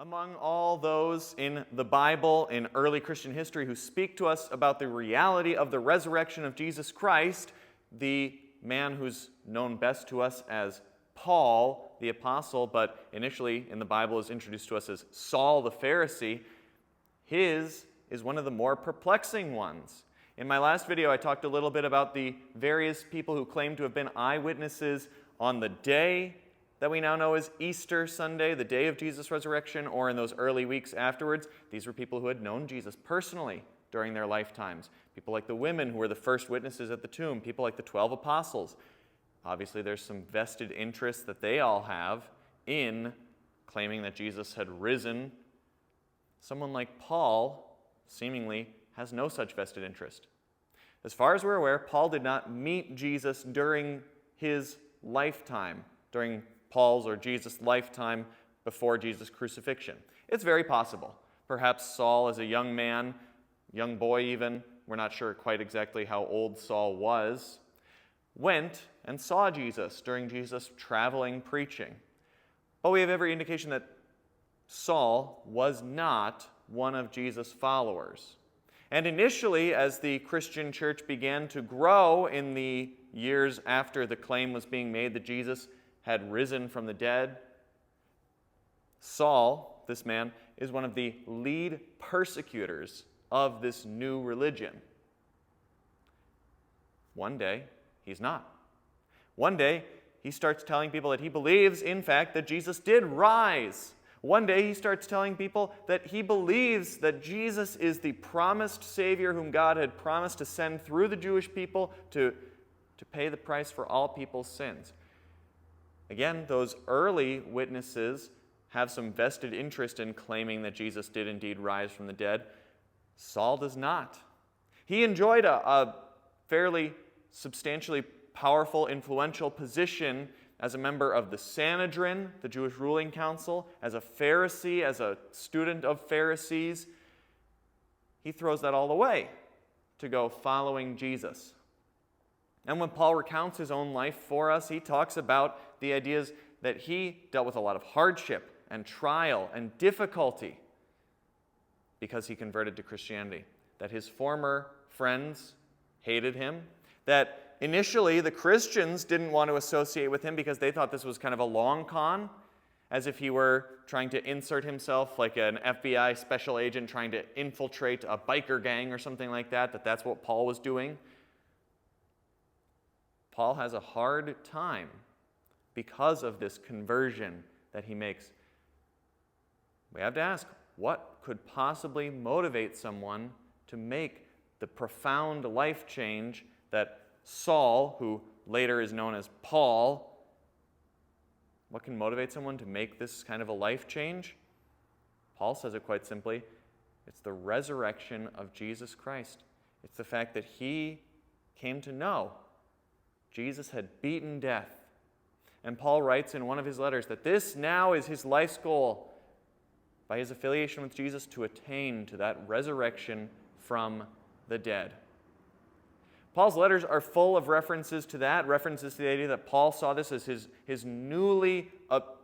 Among all those in the Bible, in early Christian history, who speak to us about the reality of the resurrection of Jesus Christ, the man who's known best to us as Paul, the apostle, but initially in the Bible is introduced to us as Saul the Pharisee, his is one of the more perplexing ones. In my last video, I talked a little bit about the various people who claim to have been eyewitnesses on the day that we now know as Easter Sunday, the day of Jesus' resurrection, or in those early weeks afterwards. These were people who had known Jesus personally during their lifetimes. People like the women who were the first witnesses at the tomb, people like the 12 apostles. Obviously, there's some vested interest that they all have in claiming that Jesus had risen. Someone like Paul seemingly has no such vested interest. As far as we're aware, Paul did not meet Jesus during his lifetime, during Paul's or Jesus' lifetime before Jesus' crucifixion. It's very possible. Perhaps Saul, as a young man, young boy even, we're not sure quite exactly how old Saul was, went and saw Jesus during Jesus' traveling preaching. But we have every indication that Saul was not one of Jesus' followers. And initially, as the Christian church began to grow in the years after the claim was being made that Jesus had risen from the dead, Saul, this man, is one of the lead persecutors of this new religion. One day, he's not. One day, he starts telling people that he believes, in fact, that Jesus did rise. One day, he starts telling people that he believes that Jesus is the promised Savior whom God had promised to send through the Jewish people to pay the price for all people's sins. Again, those early witnesses have some vested interest in claiming that Jesus did indeed rise from the dead. Saul does not. He enjoyed a fairly substantially powerful, influential position as a member of the Sanhedrin, the Jewish ruling council, as a Pharisee, as a student of Pharisees. He throws that all away to go following Jesus. And when Paul recounts his own life for us, he talks about the ideas that he dealt with a lot of hardship and trial and difficulty because he converted to Christianity, that his former friends hated him, that initially the Christians didn't want to associate with him because they thought this was kind of a long con, as if he were trying to insert himself like an FBI special agent trying to infiltrate a biker gang or something like that that's what Paul was doing. Paul has a hard time because of this conversion that he makes. We have to ask, what could possibly motivate someone to make the profound life change that Saul, who later is known as Paul, what can motivate someone to make this kind of a life change? Paul says it quite simply. It's the resurrection of Jesus Christ. It's the fact that he came to know Jesus had beaten death. And Paul writes in one of his letters that this now is his life's goal, by his affiliation with Jesus, to attain to that resurrection from the dead. Paul's letters are full of references to that, references to the idea that Paul saw this as his newly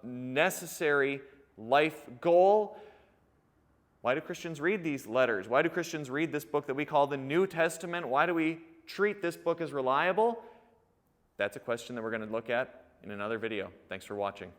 necessary life goal. Why do Christians read these letters? Why do Christians read this book that we call the New Testament? Why do we treat this book as reliable? That's a question that we're going to look at in another video. Thanks for watching.